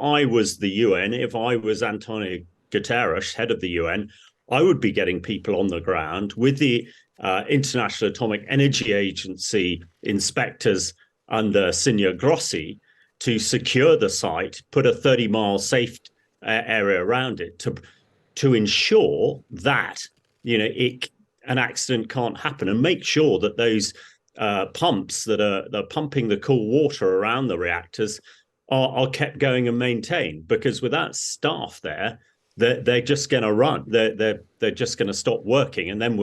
I was the UN, if I was Antonio Guterres, head of the UN, I would be getting people on the ground with the International Atomic Energy Agency inspectors under Signor Grossi to secure the site, put a 30-mile safe area around it to ensure that an accident can't happen, and make sure that those pumps that are pumping the cool water around the reactors are kept going and maintained. Because without staff there, they're just going to run. They're just going to stop working, and then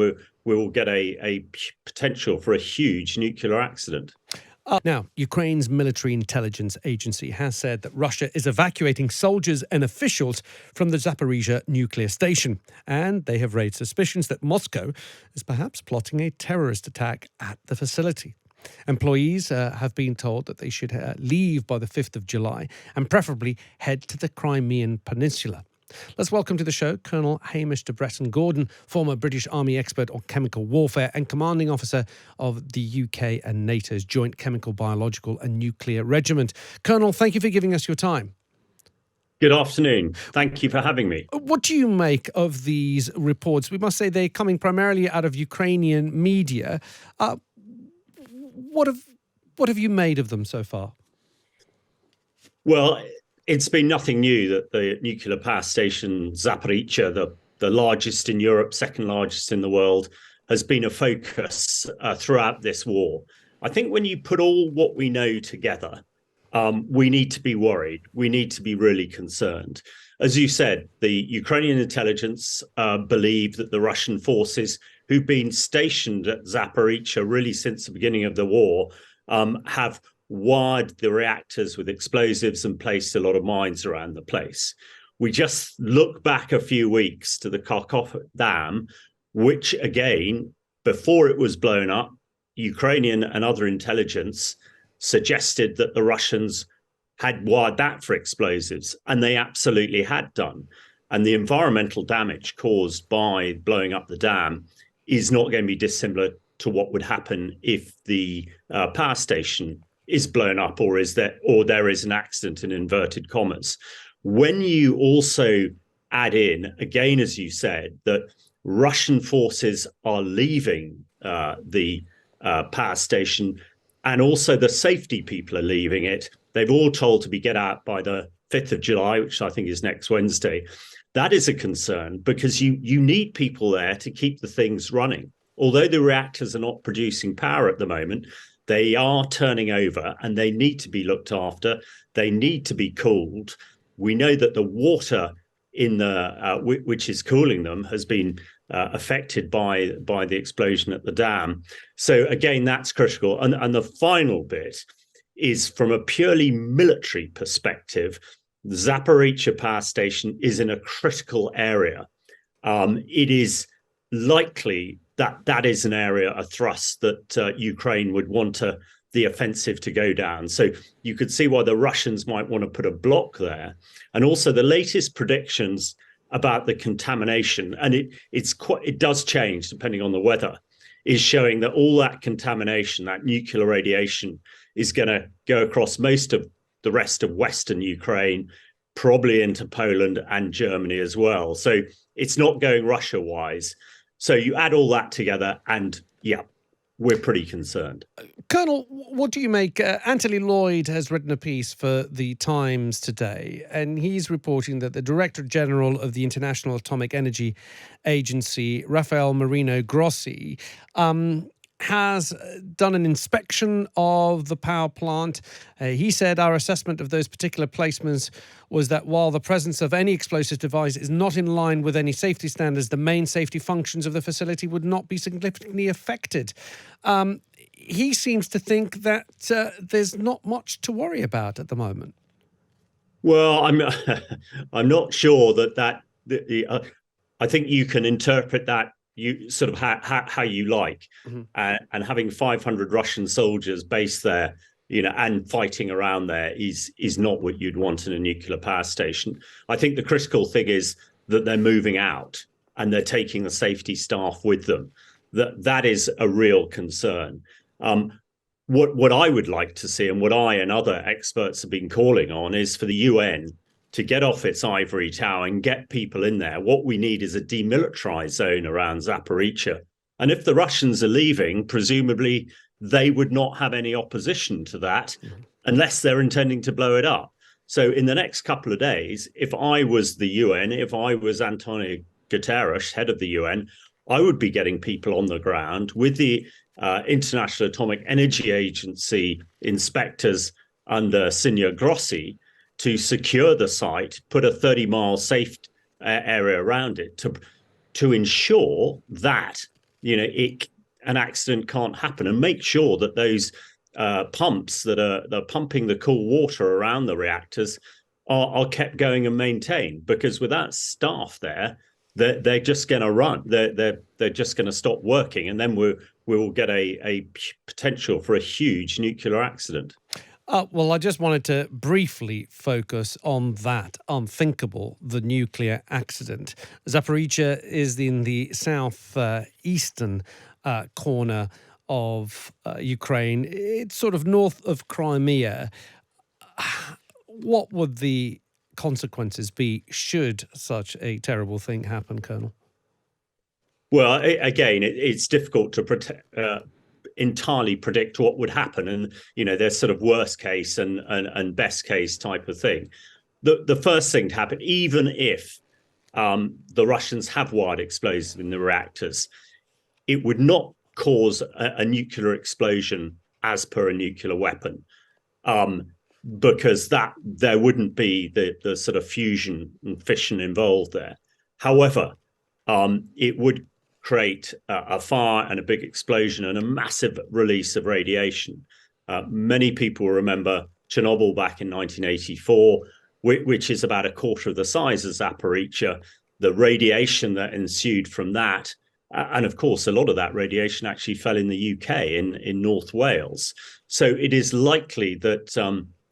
we'll get a potential for a huge nuclear accident. Now, Ukraine's military intelligence agency has said that Russia is evacuating soldiers and officials from the Zaporizhzhia nuclear station, and they have raised suspicions that Moscow is perhaps plotting a terrorist attack at the facility. Employees have been told that they should leave by the 5th of July and preferably head to the Crimean Peninsula. Let's welcome to the show Colonel Hamish de Bretton-Gordon, former British Army expert on chemical warfare and commanding officer of the UK and NATO's Joint Chemical, Biological and Nuclear Regiment. Colonel, thank you for giving us your time. Good afternoon. Thank you for having me. What do you make of these reports? We must say they're coming primarily out of Ukrainian media. What have you made of them so far? Well, it's been nothing new that the nuclear power station Zaporizhzhia, the largest in Europe, second largest in the world, has been a focus throughout this war. I think when you put all what we know together, we need to be worried. We need to be really concerned. As you said, the Ukrainian intelligence believe that the Russian forces who've been stationed at Zaporizhzhia really since the beginning of the war have wired the reactors with explosives and placed a lot of mines around the place. We just look back a few weeks to the Kharkov dam, which again, before it was blown up, Ukrainian and other intelligence suggested that the Russians had wired that for explosives, and they absolutely had done. And the environmental damage caused by blowing up the dam is not going to be dissimilar to what would happen if the power station is blown up or there is an accident, in inverted commas. When you also add in, again, as you said, that Russian forces are leaving the power station, and also the safety people are leaving it, they've all told to get out by the 5th of July, which I think is next Wednesday. That is a concern, because you need people there to keep the things running. Although the reactors are not producing power at the moment, they are turning over and they need to be looked after. They need to be cooled. We know that the water in the which is cooling them has been affected by the explosion at the dam. So again, that's critical. And the final bit is, from a purely military perspective, the Zaporizhzhia power station is in a critical area. It is likely that is an area of thrust that Ukraine would want the offensive to go down. So you could see why the Russians might want to put a block there. And also the latest predictions about the contamination, and it does change depending on the weather, is showing that all that contamination, that nuclear radiation, is going to go across most of the rest of Western Ukraine, probably into Poland and Germany as well. So it's not going Russia-wise. So you add all that together and, yeah, we're pretty concerned. Colonel, what do you make? Anthony Lloyd has written a piece for The Times today, and he's reporting that the Director General of the International Atomic Energy Agency, Rafael Marino Grossi, has done an inspection of the power plant. He said our assessment of those particular placements was that while the presence of any explosive device is not in line with any safety standards, the main safety functions of the facility would not be significantly affected. He seems to think that there's not much to worry about at the moment. Well, I'm not sure that I think you can interpret that you sort of how you like, and having 500 Russian soldiers based there, and fighting around there is not what you'd want in a nuclear power station. I think the critical thing is that they're moving out and they're taking the safety staff with them. That is a real concern. What I would like to see, and what I and other experts have been calling on, is for the UN to get off its ivory tower and get people in there. What we need is a demilitarized zone around Zaporizhzhia. And if the Russians are leaving, presumably they would not have any opposition to that unless they're intending to blow it up. So in the next couple of days, if I was the UN, if I was Antonio Guterres, head of the UN, I would be getting people on the ground with the International Atomic Energy Agency inspectors under Signor Grossi to secure the site, put a 30-mile safe area around it to ensure that an accident can't happen, and make sure that those pumps that are pumping the cool water around the reactors are kept going and maintained. Because without staff there, they're just going to run. They're just going to stop working, and then we'll get a potential for a huge nuclear accident. Well, I just wanted to briefly focus on that unthinkable, the nuclear accident. Zaporizhzhia is in the southeastern corner of Ukraine. It's sort of north of Crimea. What would the consequences be should such a terrible thing happen, Colonel? Well, again, it's difficult to entirely predict what would happen, and there's sort of worst case and best case type of thing. The first thing to happen, even if the Russians have wired explosives in the reactors, it would not cause a nuclear explosion as per a nuclear weapon, because there wouldn't be the sort of fusion and fission involved there. However, it would create a fire and a big explosion and a massive release of radiation. Many people remember Chernobyl back in 1984, which is about a quarter of the size of Zaporizhzhia. The radiation that ensued from that, and of course, a lot of that radiation actually fell in the UK, in North Wales. So it is likely that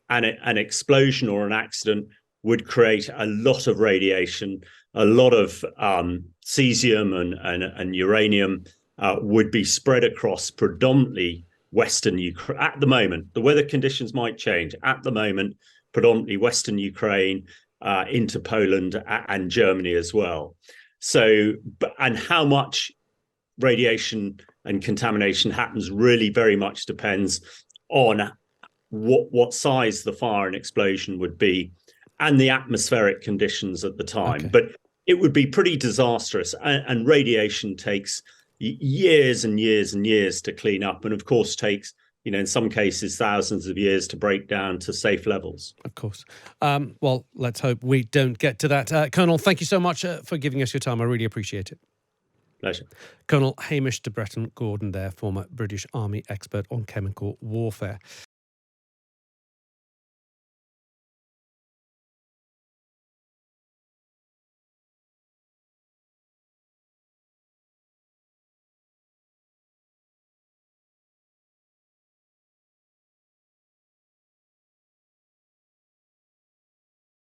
an explosion or an accident would create a lot of radiation, a lot of cesium and uranium would be spread across predominantly Western Ukraine. At the moment, the weather conditions might change. At the moment, predominantly Western Ukraine into Poland and Germany as well. So, and how much radiation and contamination happens really very much depends on what size the fire and explosion would be and the atmospheric conditions at the time. Okay. But it would be pretty disastrous, and radiation takes years and years and years to clean up, and of course takes, in some cases, thousands of years to break down to safe levels. Of course. Well, let's hope we don't get to that. Colonel, thank you so much for giving us your time. I really appreciate it. Pleasure. Colonel Hamish de Bretton-Gordon there, former British Army expert on chemical warfare.